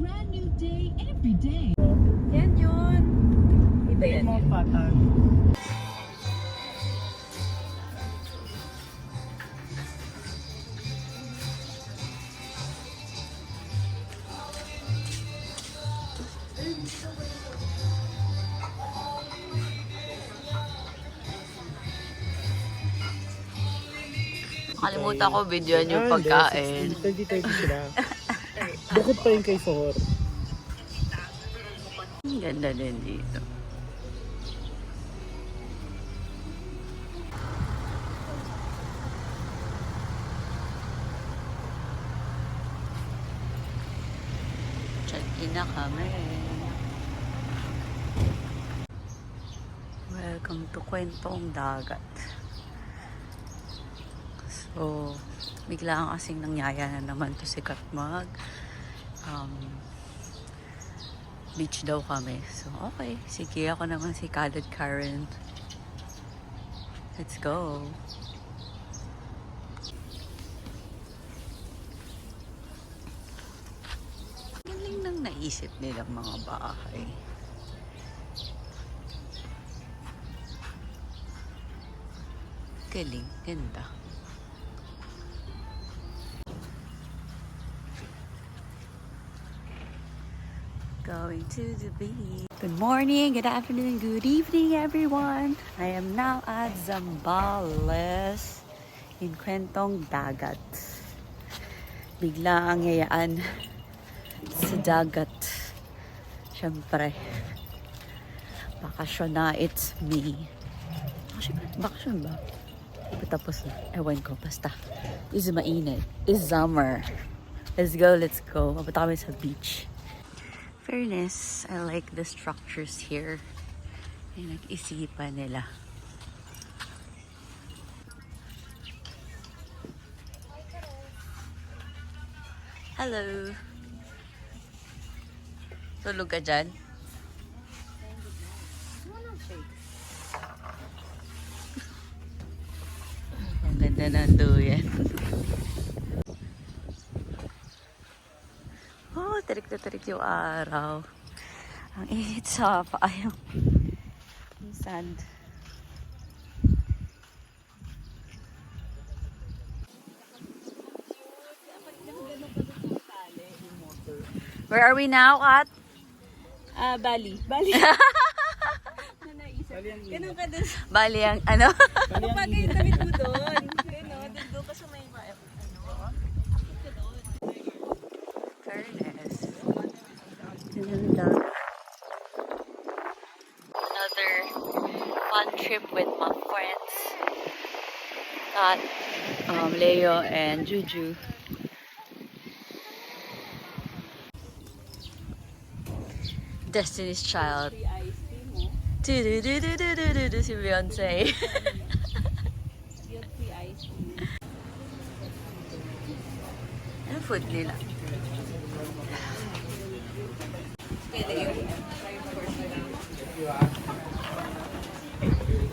brand new day every day. Yan yun. Iba yan. Mga patag. Nakalimutan ko videoan yung pagkain. 30-30 sila. Bukod pa yung kay Sohor. Ang ganda din dito. Check-in na kami. Welcome to Kwentong Dagat. So, bigla kasing nangyaya na naman to sikat beach daw kami. So, okay. Sige, ako naman si Khaled Karen. Let's go. Galing nang naisip nilang mga bahay. Galing. Ganda. Going to the beach. Good morning, good afternoon, good evening everyone. I am now at Zambales in Kwentong Dagat. Bigla ang yayaan sa dagat. Siyempre, bakasyon na, it's me. Bakasyon ba? Tapos na, ewan ko, basta. Is mainit. Is summer. Let's go. Papunta kami sa beach. Fairness, I like the structures here. Yung nag-isipan nila. Hello! Tulog ka dyan? Ang ganda ng duyan. Oh, tarik na tarik yung araw. Ang init sa paa yung sand. Where are we now, Kat? Bali. Ganun ka dun. Bali ang ano? Kapag yung damit mo doon. Doon ka sa may Fairness. Another fun trip with my friends. Kat, Leo, and Juju. Destiny's Child. Do si Beyonce. Ano food nila?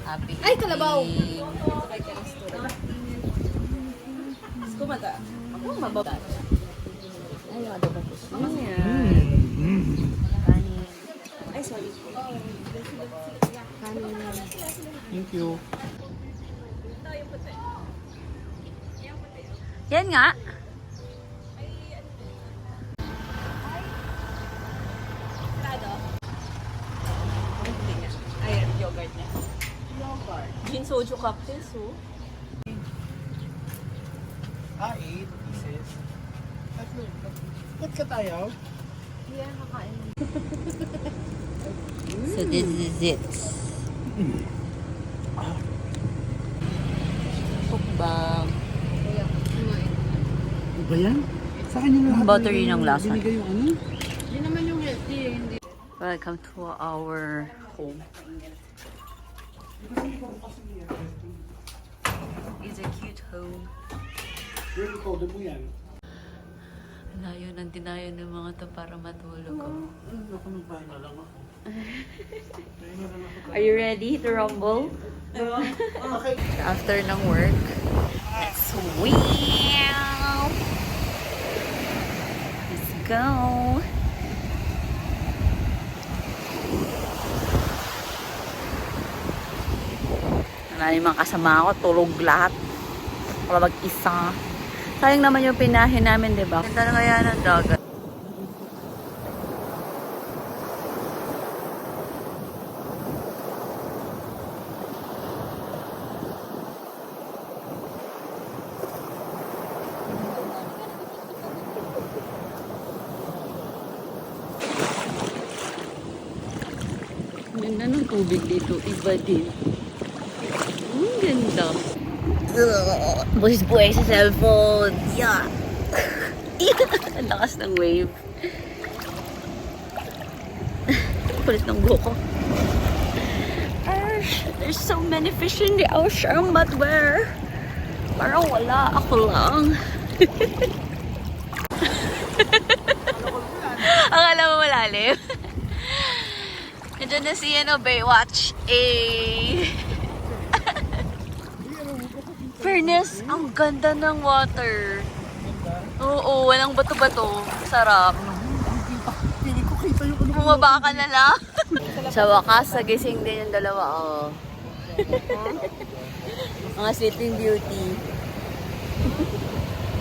Happy Ay, kalabaw! eating. Kumata. Ako mababa. Ay, yung adobo po. Ay, sorry. Thank you. Yan nga. Ay, yogurt niya. Gin soju cocktails, oh. 8 pieces. Ba't ka tayo? So this is it. Pukbang. Ano ba yan? Sa akin yung lahat. Buttery ng lasa. Binigay yung ano? Hindi naman yung healthy, hindi. Welcome to our home. It's a cute home. Really cold mo yan. Layo ng dinayo ng mga to para matulog. Oh. Ako nagpahinga lang ako. Are you ready to rumble? Okay. After ng work, let's swim! Let's go! Wala yung mga kasama ko, tulog lahat. Wala mag-isa. Sayang naman yung pinahin namin, di ba? Ganda na kaya ng dagat. Ganda ng tubig dito, iba din. Ang ganda. Buhay sa cellphone. Yeah. Ang lakas ng wave. Kulit ng buko. There's so many fish in the ocean, but where? Parang wala. Ako lang. Akala mo malalim? Nandiyan na si Baywatch. Fairness, ang ganda ng water. Oo, walang bato-bato. Sarap. Bumaba ka na lang. Sa wakas, nagising din yung dalawa. Oh. Mga sleeping beauty.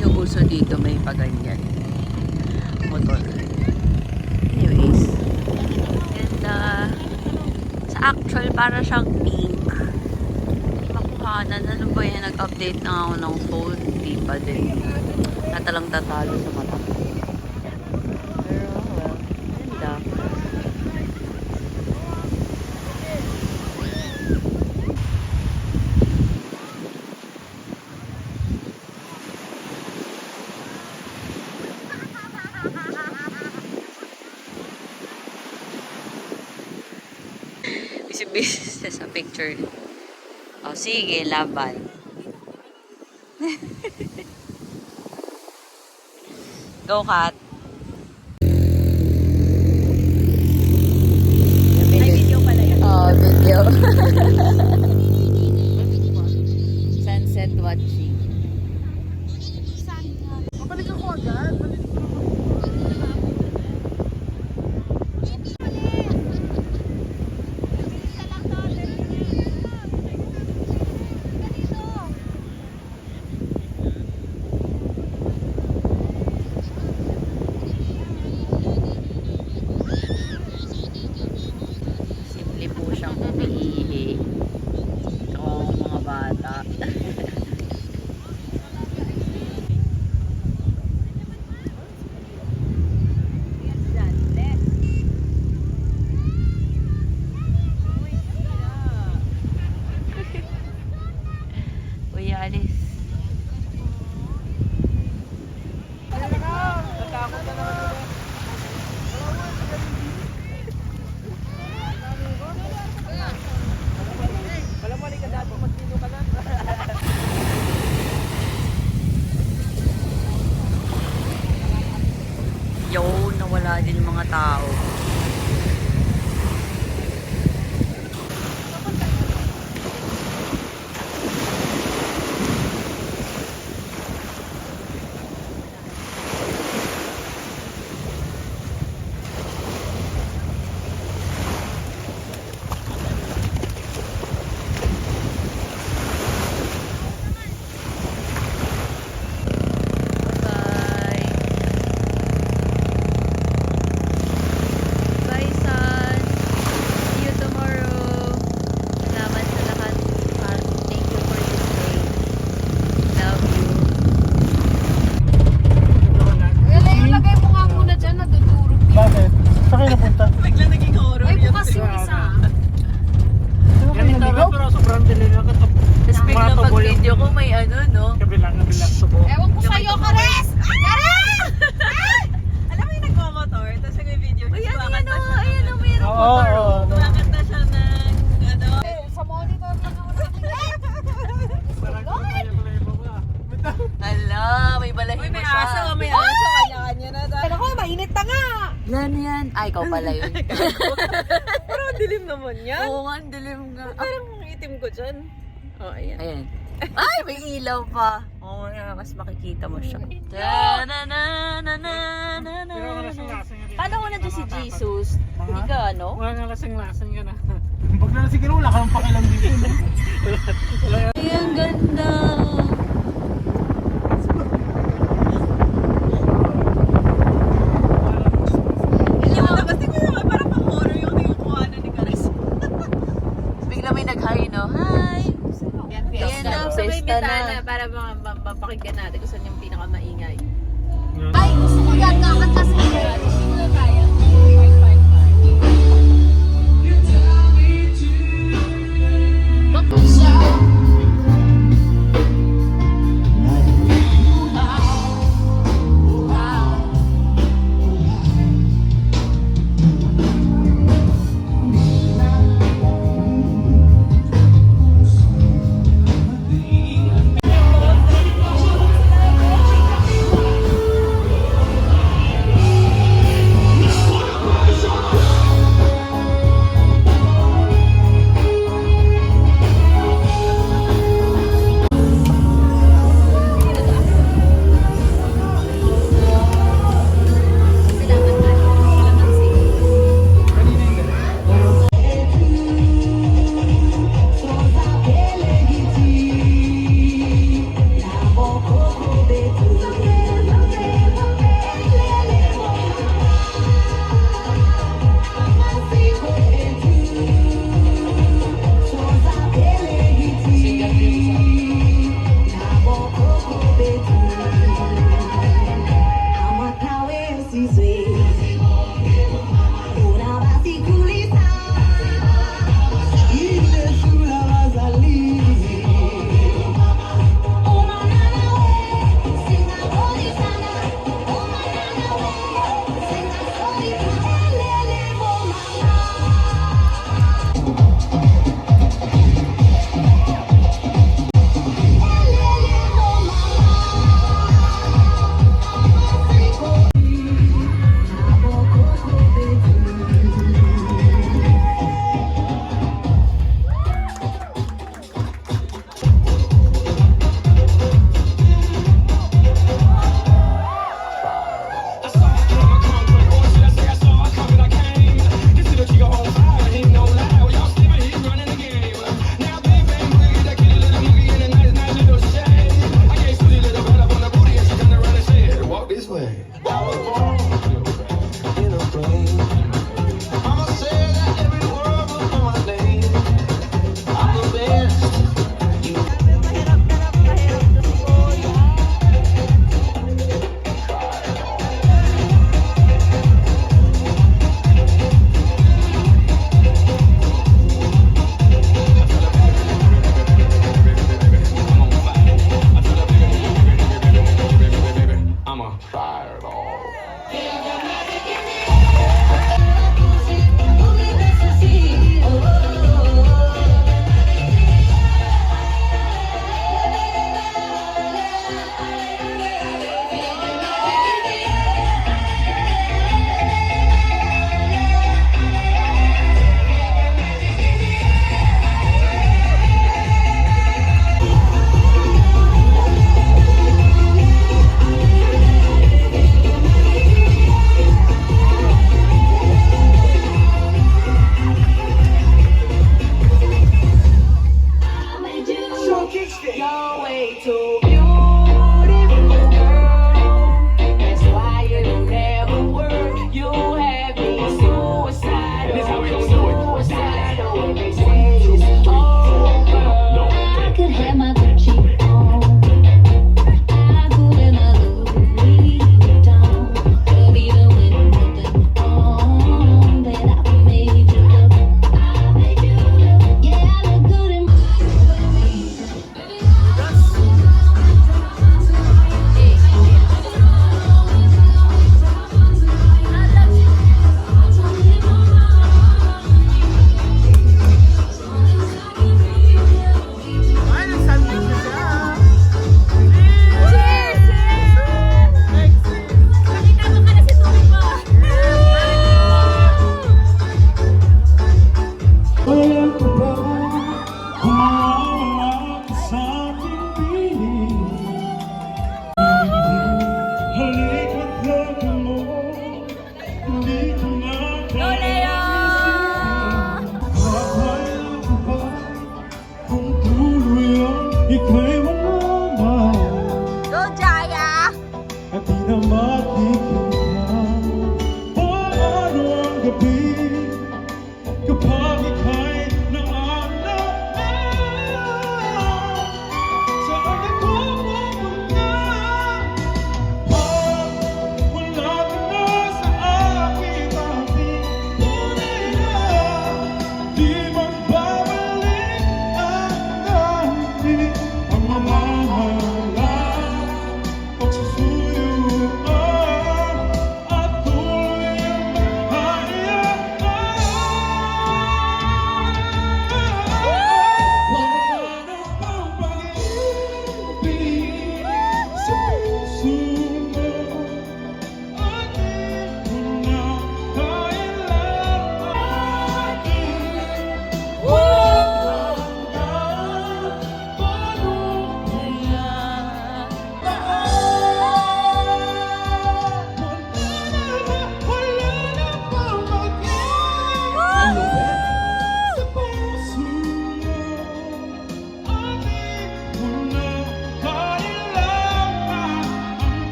Yung uso dito may paganyan. Motor. Anyways. Ganda. Sa actual, para siyang pink. Makuhanan. Ano ba yan? Nag-update na ako ng phone. Di pa din. Natalang tatalo sa mata. Pero, well, ganda. Busy-busy sa picture. O, sige, laban. Go, Kat. Ay, video pala yun. Oo, video. Sunset watching. Mabalik ako agad. Simple po siyang umiihi. Ito ang mga bata. Kuya Alice. Yo, nawala din mga tao. Bye, son. See you tomorrow. Salamat sa lahat. Thank you for this day. Love you. Ilagay mo nga muna dyan, nadudurog. Bakit? Saan kayo napunta? Biglang naging horror. Ay, bukas yung isa. Yan yung dagat pero sobrang dilim na katap. Tapos biglang pag-video ko may ano, no? Kabilang subo. Ewan ko sa'yo, Kares! Kares! Alam mo yung nagmamotor, tapos nag-video. Uy, ano yan, oh? Ayan, oh, mayroong Oo, motor, oo. oh. Kumakanta siya ng, ano, sa monitor lang ako nakikinig. Hala, may balahin Uy, may mo siya. aso, may aso. Kanya-kanya na tayo. Ako, mainit na nga. Yan, yan. Ay, ikaw pala yun. Pero dilim naman yan. Oo nga, ang dilim nga. Parang itim ko dyan. Oh, ayan. Ayan. Ay, may ilaw pa. Oo nga, mas makikita mo siya. Pero lasing-lasing ka rin. Paano ko nandun si Jesus? Hindi ka, ano? Wala nga lasing-lasing ka na. Pag nalasing ka na, wala ka ng pakialam dito. Ay, ang ganda. Tapos tingnan naman, parang pang-horror yung kuhanan ni Karis. Bigla may nag-hi, no? Hi! Ayan na, sa may pesta na. bitana para mapakinggan natin kung saan yung pinakamaingay. Ay, gusto ko yan kakanta sa inyo. Gusto ko tayo.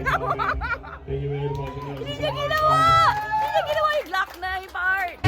Thank you very much. Hindi niya ginawa! Hindi niya ginawa yung Glock 9 part!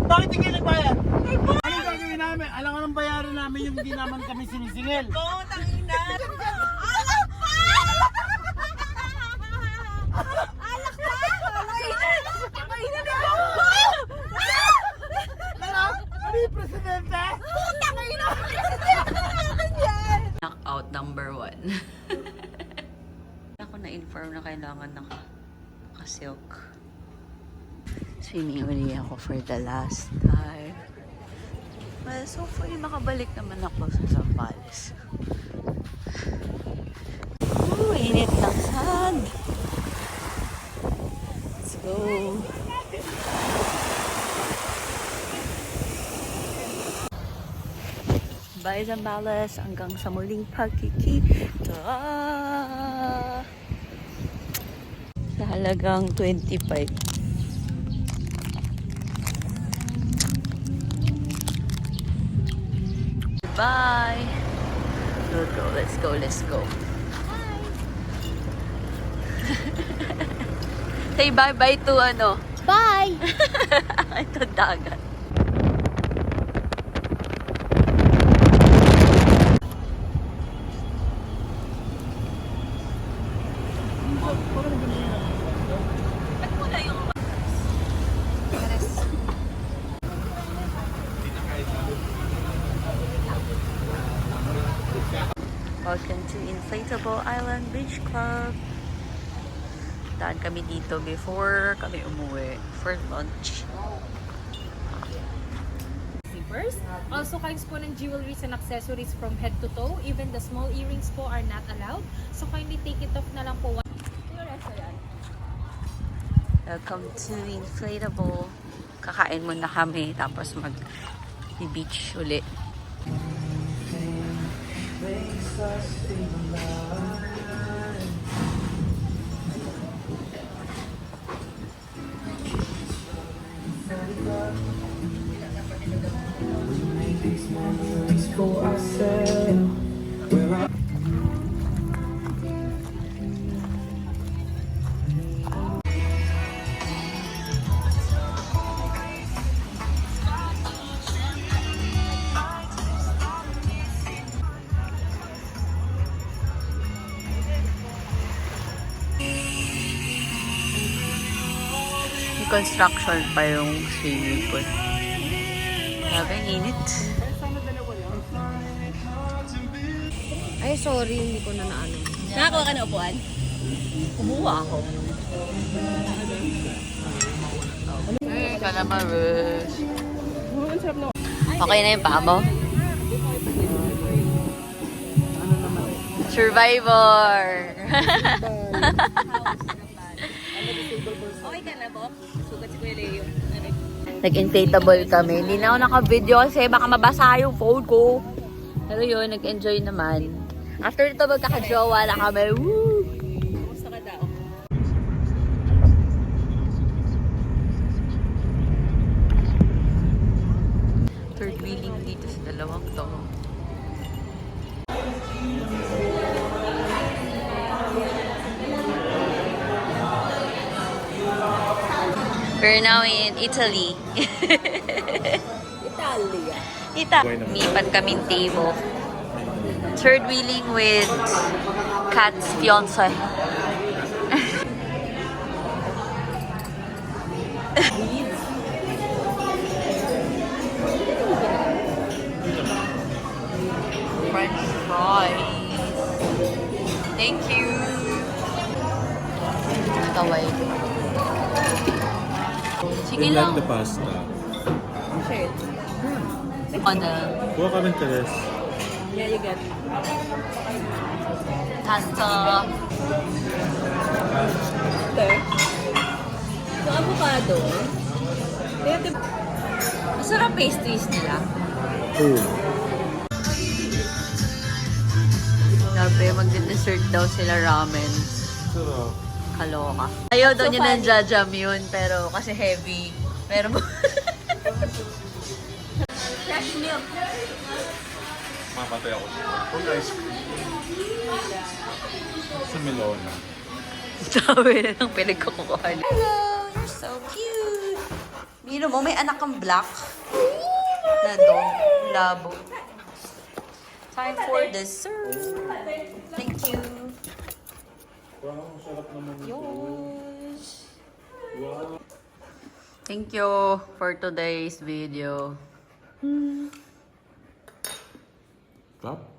Bakit hindi kayo nagbayad? Anong gagawin namin? Alam ko nang bayaran namin yung hindi naman kami sinisingil. Oo, tangina. Alak pa! Alak pa! Tangina na ako! Ano yung presidente? Tangina! Presidente natin yan! Knockout number 1. Ako na-inform na kailangan naka-silk. Swimming uli ako for the last time. Well, so hopefully makabalik naman ako sa Zambales. Ooh, init ng sand. Let's go. Bye Zambales, hanggang sa muling pagkikita. Sa halagang 25. Bye! Let's go. Say bye-bye to ano? Bye! Ito dagat. Welcome to Inflatable Island Beach Club. Daan kami dito before kami umuwi for lunch. Zippers. Also, kinds po ng jewelries and accessories from head to toe. Even the small earrings po are not allowed. So, kindly take it off na lang po. Welcome to Inflatable. Kakain muna kami tapos mag-beach ulit. Construction pa yung swimming pool. Grabe, ang init. Ay, sorry, hindi ko na naano. Nakakuha ka na upuan? Kumuha ako. Ikaw naman, Rush. Okay na yung paa mo? Survivor! Okay ka na, Bob? Sugat siguro. Nag-inflatable kami. Hindi na ako naka-video kasi baka mabasa yung phone ko. Pero yun, nag-enjoy naman. After ito, magkaka-jowa na kami. Woo! Gusto ka daw. Third wheeling dito sa dalawang to. We're now in Italy. Italia. Mipan kaming table. Third wheeling with Kat's fiance. French fries. Thank you. Kaway. Sige You lang. like the pasta? Sure. Ano? Kuha ka rin, Teres. Yeah, you get. Pasta. There. So, avocado. Kaya ito. Masarap pastries nila. Oh. Grabe, mag-dessert daw sila ramen. Sarap. Kaloka. Ayaw daw niya ng jajamyun, pero kasi heavy. Pero Fresh milk. Mapatay ako siya. Full ice cream. Sa Milona. sabi na ng pinagkukuhan. Hello! You're so cute! Mino mo, may anak kang black. Na dog. Labo. Time for dessert. Thank you. Wow, sarap naman ito. Yours. Wow. Thank you for today's video. Stop.